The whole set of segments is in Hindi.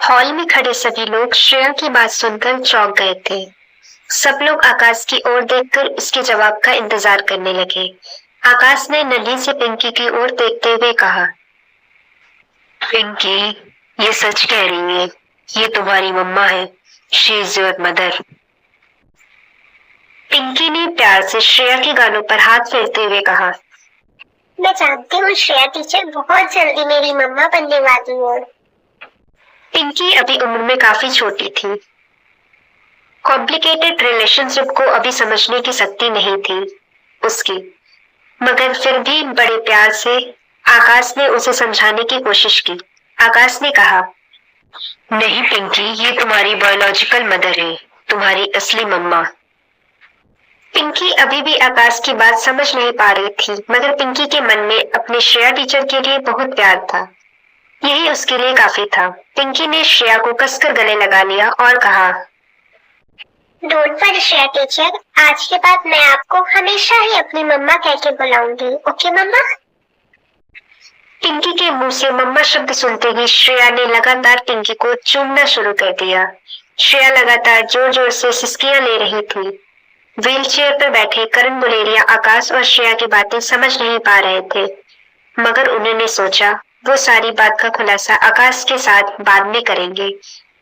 हॉल में खड़े सभी लोग श्रेया की बात सुनकर चौंक गए थे। सब लोग आकाश की ओर देखकर उसके जवाब का इंतजार करने लगे। आकाश ने नली से पिंकी की ओर देखते हुए कहा, पिंकी, ये सच कह रही है। ये तुम्हारी मम्मा है। She is your mother. Pinky ने प्यार से श्रेया के गालों पर हाथ फेरते हुए कहा, मैं जानती हूँ श्रेया टीचर बहुत जल्दी मेरी मम्मा बनने वाली है। पिंकी अभी उम्र में काफी छोटी थी। कॉम्प्लिकेटेड रिलेशनशिप को अभी समझने की शक्ति नहीं थी उसकी, मगर फिर भी बड़े प्यार से आकाश ने उसे समझाने की कोशिश की। आकाश ने कहा, नहीं पिंकी, ये तुम्हारी बायोलॉजिकल मदर है, तुम्हारी असली मम्मा। पिंकी अभी भी आकाश की बात समझ नहीं पा रही थी, मगर पिंकी के मन में अपने श्रेया टीचर के लिए बहुत प्यार था। यही उसके लिए काफी था। पिंकी ने श्रेया को कसकर गले लगा लिया और कहा, डोंट वरी श्रेया टीचर, आज के बाद मैं आपको हमेशा ही अपनी मम्मा कह के बुलाऊंगी। ओके मम्मा? पिंकी के मुंह से मम्मा शब्द सुनते ही श्रेया ने लगातार पिंकी को चूमना शुरू कर दिया। श्रेया लगातार जोर जोर से सिसकियां ले रही थी। व्हीलचेयर पर बैठे करण बुलेरिया आकाश और श्रेया की बातें समझ नहीं पा रहे थे, मगर उन्होंने सोचा वो सारी बात का खुलासा आकाश के साथ बाद में करेंगे।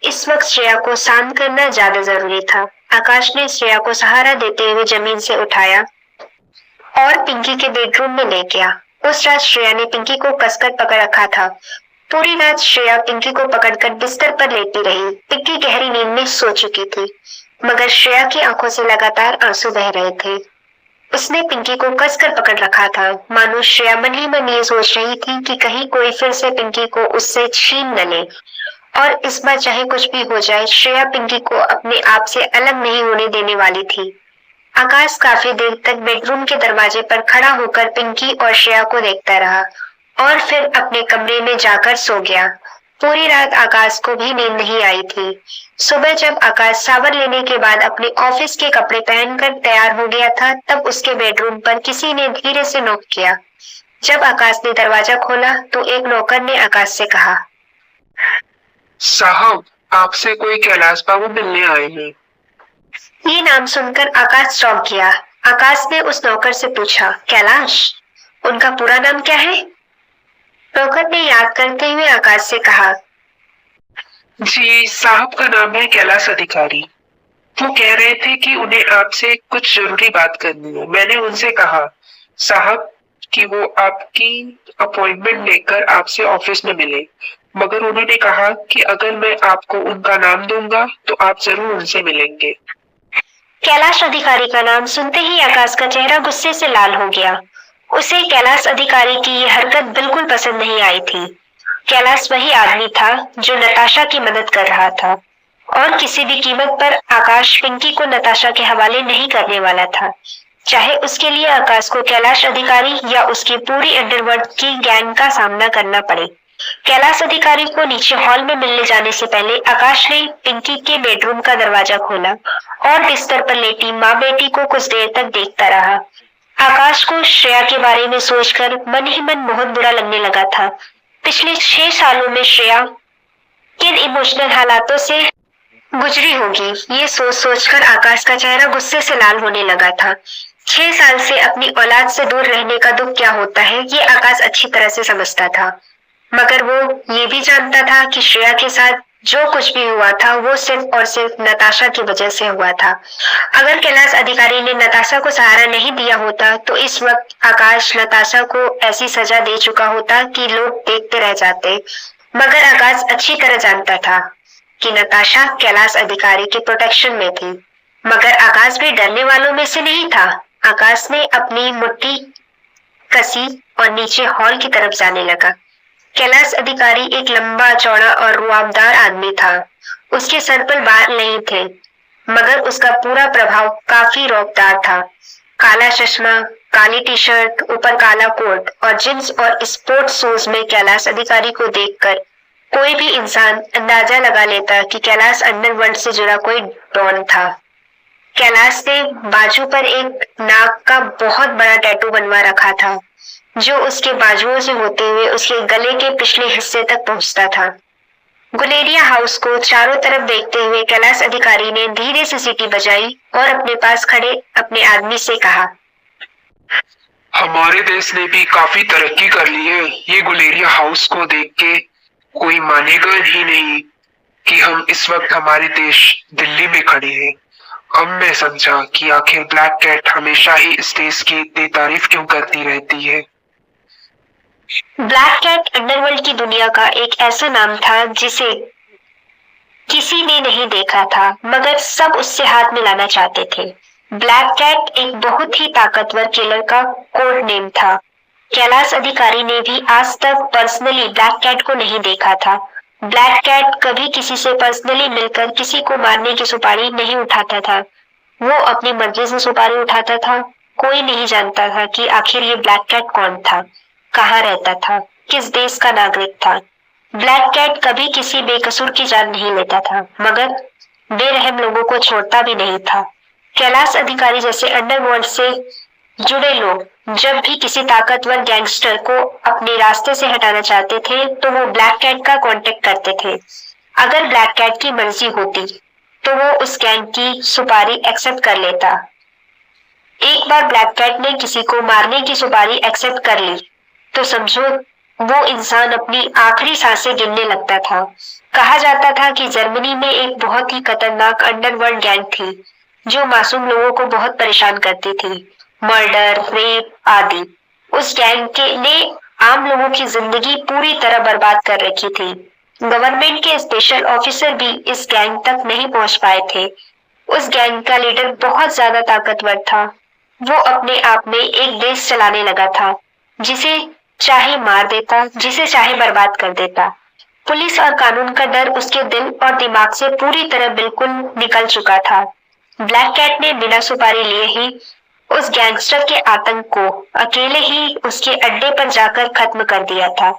इस वक्त श्रेया को शांत करना ज्यादा जरूरी था। आकाश ने श्रेया को सहारा देते हुए जमीन से उठाया और पिंकी के बेडरूम में ले गया। उस रात श्रेया ने पिंकी को कसकर पकड़ रखा था। पूरी रात श्रेया पिंकी को पकड़कर बिस्तर पर लेटी रही। पिंकी गहरी नींद में सो चुकी थी, मगर श्रेया की आंखों से लगातार आंसू बह रहे थे। उसने पिंकी को कसकर पकड़ रखा था, मानो श्रेया मन ही मन ये सोच रही थी कि कहीं कोई फिर से पिंकी को उससे छीन न ले। और इस बार चाहे कुछ भी हो जाए, श्रेया पिंकी को अपने आप से अलग नहीं होने देने वाली थी। आकाश काफी देर तक बेडरूम के दरवाजे पर खड़ा होकर पिंकी और श्रेया को देखता रहा और फिर अपने कमरे में जाकर सो गया। पूरी रात आकाश को भी नींद नहीं आई थी। सुबह जब आकाश शावर लेने के बाद अपने ऑफिस के कपड़े पहनकर तैयार हो गया था, तब उसके बेडरूम पर किसी ने धीरे से नॉक किया। जब आकाश ने दरवाजा खोला तो एक नौकर ने आकाश से कहा, साहब, आपसे कोई कैलाश बाबू मिलने आए हैं। ये नाम सुनकर आकाश चौंक गया। आकाश ने उस नौकर से पूछा, कैलाश? उनका पूरा नाम क्या है? नौकर ने याद करते हुए आकाश से कहा, जी साहब का नाम है कैलाश अधिकारी। वो कह रहे थे कि उन्हें आपसे कुछ जरूरी बात करनी है। मैंने उनसे कहा साहब कि वो आपकी अपॉइंटमेंट लेकर आपसे ऑफिस में मिले, मगर उन्होंने कहा कि अगर मैं आपको उनका नाम दूंगा तो आप जरूर उनसे मिलेंगे। कैलाश अधिकारी का नाम सुनते ही आकाश का चेहरा गुस्से से लाल हो गया। उसे कैलाश अधिकारी की ये हरकत बिल्कुल पसंद नहीं आई थी। कैलाश वही आदमी था जो नताशा की मदद कर रहा था और किसी भी कीमत पर आकाश पिंकी को नताशा के हवाले नहीं करने वाला था, चाहे उसके लिए आकाश को कैलाश अधिकारी या उसकी पूरी अंडरवर्ल्ड की गैंग का सामना करना पड़े। कैलाश अधिकारी को नीचे हॉल में मिलने जाने से पहले आकाश ने पिंकी के बेडरूम का दरवाजा खोला और बिस्तर पर लेटी माँ बेटी को कुछ देर तक देखता रहा। आकाश को श्रेया के बारे में सोचकर मन ही मन बहुत बुरा लगने लगा था। पिछले 6 सालों में श्रेया किन इमोशनल हालातों से गुजरी होगी, ये सोच सोचकर आकाश का चेहरा गुस्से से लाल होने लगा था। 6 साल से अपनी औलाद से दूर रहने का दुख क्या होता है, ये आकाश अच्छी तरह से समझता था, मगर वो ये भी जानता था कि श्रेया के साथ जो कुछ भी हुआ था वो सिर्फ और सिर्फ नताशा की वजह से हुआ था। अगर कैलाश अधिकारी ने नताशा को सहारा नहीं दिया होता तो इस वक्त आकाश नताशा को ऐसी सजा दे चुका होता कि लोग देखते रह जाते। मगर आकाश अच्छी तरह जानता था कि नताशा कैलाश अधिकारी के प्रोटेक्शन में थी, मगर आकाश भी डरने वालों में से नहीं था। आकाश ने अपनी मुट्ठी कसी और नीचे हॉल की तरफ जाने लगा। कैलाश अधिकारी एक लंबा चौड़ा और रुआबदार आदमी था। उसके सर पर बाल नहीं थे, मगर उसका पूरा प्रभाव काफी रौबदार था। काला चश्मा, काली टी शर्ट, ऊपर काला कोट और जींस और स्पोर्ट्स शूज में कैलाश अधिकारी को देखकर कोई भी इंसान अंदाजा लगा लेता कि कैलाश अंडरवर्ल्ड से जुड़ा कोई डॉन था। कैलाश ने बाजू पर एक नाग का बहुत बड़ा टैटू बनवा रखा था, जो उसके बाजुओं से होते हुए उसके गले के पिछले हिस्से तक पहुंचता था। गुलेरिया हाउस को चारों तरफ देखते हुए कैलाश अधिकारी ने धीरे से सीटी बजाई और अपने पास खड़े अपने आदमी से कहा, हमारे देश ने भी काफी तरक्की कर ली है। ये गुलेरिया हाउस को देख के कोई मानेगा ही नहीं कि हम इस वक्त हमारे देश दिल्ली में खड़े हैं। अब मैं समझा कि आखिर ब्लैक कैट हमेशा ही इस देश की इतनी तारीफ क्यों करती रहती है। ब्लैक कैट अंडरवर्ल्ड की दुनिया का एक ऐसा नाम था जिसे किसी ने नहीं देखा था, मगर सब उससे हाथ मिलाना चाहते थे। ब्लैक कैट एक बहुत ही ताकतवर किलर का कोड नेम था। कैलाश अधिकारी ने भी आज तक पर्सनली ब्लैक कैट को नहीं देखा था। ब्लैक कैट कभी किसी से पर्सनली मिलकर किसी को मारने की सुपारी नहीं उठाता था। वो अपनी मर्जी से सुपारी उठाता था। कोई नहीं जानता था कि आखिर ये ब्लैक कैट कौन था, कहाँ रहता था, किस देश का नागरिक था। ब्लैक कैट कभी किसी बेकसूर की जान नहीं लेता था, मगर बेरहम लोगों को छोड़ता भी नहीं था। कैलाश अधिकारी जैसे अंडरवर्ल्ड से जुड़े लोग जब भी किसी ताकतवर गैंगस्टर को अपने रास्ते से हटाना चाहते थे तो वो ब्लैक कैट का कांटेक्ट करते थे। अगर ब्लैक कैट की मर्जी होती तो वो उस गैंग की सुपारी एक्सेप्ट कर लेता। एक बार ब्लैक कैट ने किसी को मारने की सुपारी एक्सेप्ट कर ली तो समझो वो इंसान अपनी आखिरी सांसें गिनने लगता था। कहा जाता था कि जर्मनी में एक बहुत ही खतरनाक अंडरवर्ल्ड गैंग थी जो मासूम लोगों को बहुत परेशान करती थी, मर्डर, रेप आदि। उस गैंग के ने आम लोगों की जिंदगी पूरी तरह बर्बाद कर रखी थी। गवर्नमेंट के स्पेशल ऑफिसर भी इस गैंग तक नहीं पहुंच पाए थे। उस गैंग का लीडर बहुत ज्यादा ताकतवर था। वो अपने आप में एक देश चलाने लगा था, जिसे चाहे मार देता, जिसे चाहे बर्बाद कर देता। पुलिस और कानून का डर उसके दिल और दिमाग से पूरी तरह बिल्कुल निकल चुका था। ब्लैक कैट ने बिना सुपारी लिए ही उस गैंगस्टर के आतंक को अकेले ही उसके अड्डे पर जाकर खत्म कर दिया था।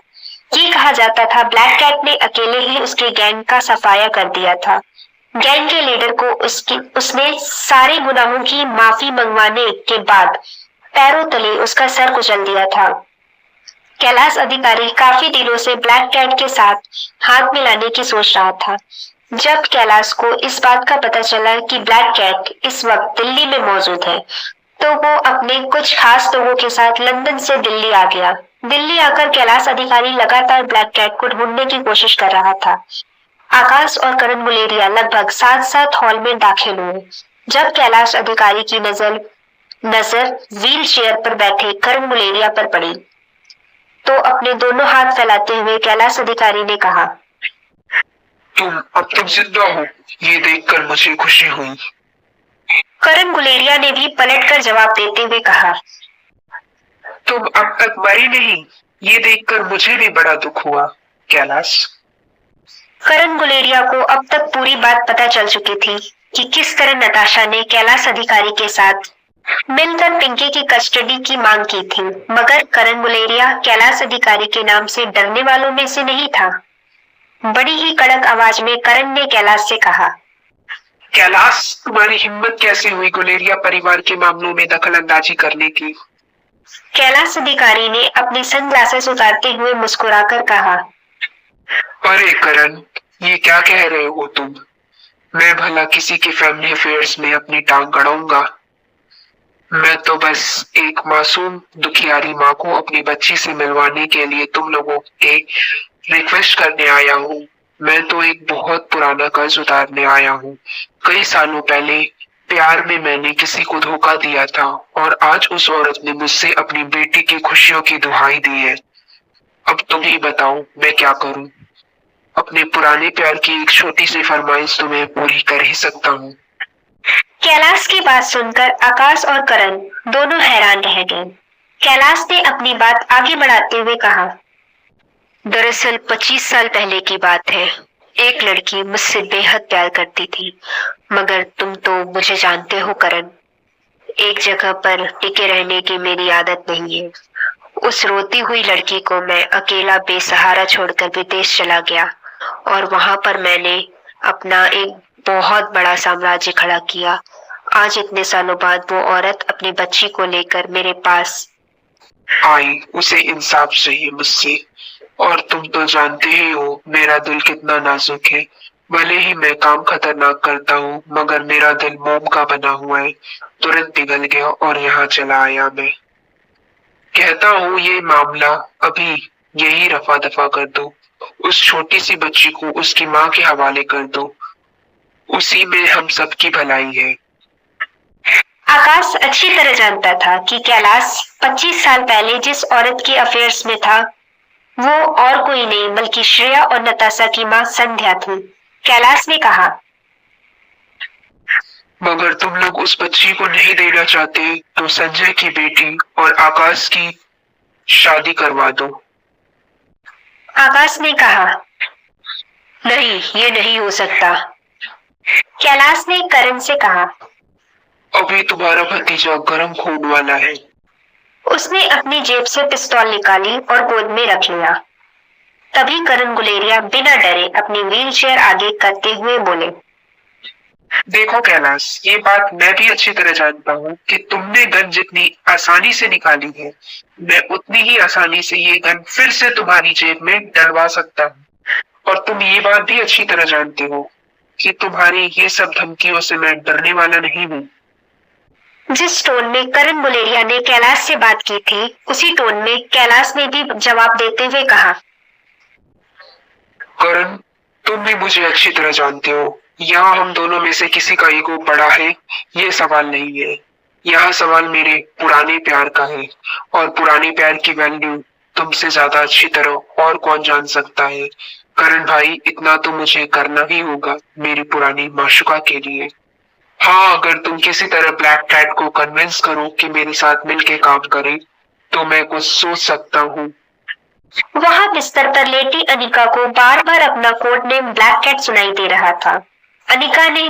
ये कहा जाता था ब्लैक कैट ने अकेले ही उसके गैंग का सफाया कर दिया था। गैंग के लीडर को उसने सारे गुनाहों की माफी मंगवाने के बाद पैरों तले उसका सर कुचल दिया था। कैलाश अधिकारी काफी दिनों से ब्लैक कैट के साथ हाथ मिलाने की सोच रहा था। जब कैलाश को इस बात का पता चला कि ब्लैक कैट इस वक्त दिल्ली में मौजूद है तो वो अपने कुछ खास लोगों के साथ लंदन से दिल्ली आ गया। दिल्ली आकर कैलाश अधिकारी लगातार ब्लैक कैट को ढूंढने की कोशिश कर रहा था। आकाश और करण गुलेरिया लगभग साथ साथ हॉल में दाखिल हुए। जब कैलाश अधिकारी की नजर व्हील चेयर पर बैठे करण गुलेरिया पर पड़ी तो अपने दोनों हाथ फैलाते हुए कैलाश अधिकारी ने कहा, तुम अब तक जिंदा हो, ये देखकर मुझे खुशी हुई। करण गुलेरिया ने भी पलटकर जवाब देते हुए कहा, तुम अब तक मरी नहीं, ये देखकर मुझे भी बड़ा दुख हुआ कैलाश। करण गुलेरिया को अब तक पूरी बात पता चल चुकी थी कि किस तरह नताशा ने कैलाश अधिकारी के साथ मिलकर पिंकी की कस्टडी की मांग की थी, मगर करण गुलेरिया कैलाश अधिकारी के नाम से डरने वालों में से नहीं था। बड़ी ही कड़क आवाज में करण ने कैलाश से कहा, कैलाश, तुम्हारी हिम्मत कैसे हुई गुलेरिया परिवार के मामलों में दखल अंदाजी करने की? कैलाश अधिकारी ने अपनी सनग्लासेस उतारते हुए मुस्कुराकर कहा, अरे करण, ये क्या कह रहे हो तुम? मैं भला किसी के फैमिली अफेयर्स में अपनी टांग अड़ाऊंगा? मैं तो बस एक मासूम दुखियारी माँ को अपनी बच्ची से मिलवाने के लिए तुम लोगों के रिक्वेस्ट करने आया हूँ। मैं तो एक बहुत पुराना कर्ज उतारने आया हूँ। कई सालों पहले प्यार में मैंने किसी को धोखा दिया था और आज उस औरत ने मुझसे अपनी बेटी की खुशियों की दुहाई दी है। अब तुम ही बताओ मैं क्या करूं? अपने पुराने प्यार की एक छोटी सी फरमाइश तो मैं पूरी कर ही सकता हूँ। कैलाश की बात सुनकर आकाश और करण दोनों हैरान रह गए। कैलाश ने अपनी बात आगे बढ़ाते हुए कहा, दरअसल 25 साल पहले की बात है। एक लड़की मुझसे बेहद प्यार करती थी, मगर तुम तो मुझे जानते हो करण, एक जगह पर टिके रहने की मेरी आदत नहीं है। उस रोती हुई लड़की को मैं अकेला बेसहारा छोड़कर विदेश चला गया और वहां पर मैंने अपना एक बहुत बड़ा साम्राज्य खड़ा किया। आज इतने सालों बाद वो औरत अपनी बच्ची को लेकर मेरे पास आई। उसे इंसाफ चाहिए मुझसे। और तुम तो जानते ही हो मेरा दिल कितना नाजुक है। भले ही मैं काम खतरनाक करता हूँ मगर मेरा दिल मोम का बना हुआ है। तुरंत पिघल गया और यहाँ चला आया मैं। कहता हूँ ये मामला अभी यही रफा दफा कर दो। उस छोटी सी बच्ची को उसकी माँ के हवाले कर दो। उसी में हम सबकी भलाई है। आकाश अच्छी तरह जानता था कि कैलाश 25 साल पहले जिस औरत के अफेयर्स में था वो और कोई नहीं बल्कि श्रेया और नताशा की मां संध्या थी। कैलाश ने कहा, मगर तुम लोग उस बच्ची को नहीं देना चाहते तो संजय की बेटी और आकाश की शादी करवा दो। आकाश ने कहा, नहीं ये नहीं हो सकता। कैलाश ने करण से कहा, अभी तुम्हारा भतीजा गर्म खून वाला है। उसने अपनी जेब से पिस्तौल निकाली और गोद में रख लिया। तभी करण गुलेरिया बिना डरे अपनी व्हीलचेयर आगे करते हुए बोले, देखो कैलाश, ये बात मैं भी अच्छी तरह जानता हूँ कि तुमने गन जितनी आसानी से निकाली है मैं उतनी ही आसानी से ये गन फिर से तुम्हारी जेब में डलवा सकता हूँ। और तुम ये बात भी अच्छी तरह जानते हो कि तुम्हारी ये सब धमकियों से मैं डरने वाला नहीं हूँ। जिस टोन में करण गुलेरिया ने कैलाश से बात की थी उसी टोन में कैलाश ने भी जवाब देते हुए कहा, करण, तुम भी मुझे अच्छी तरह जानते हो यहाँ हम दोनों में से किसी का ईगो बड़ा है ये सवाल नहीं है। यहाँ सवाल मेरे पुराने प्यार का है और पुराने प्यार की वैल्यू तुमसे ज्यादा अच्छी तरह और कौन जान सकता है। करण भाई, इतना तो मुझे करना ही होगा मेरी पुरानी माशुका के लिए। हाँ, अगर तुम किसी तरह ब्लैक कैट को कन्विंस करो कि मेरे साथ मिलके काम करे तो मैं कुछ सोच सकता हूँ। वहां बिस्तर पर लेटी अनिका को बार बार अपना कोड नेम ब्लैक कैट सुनाई दे रहा था। अनिका ने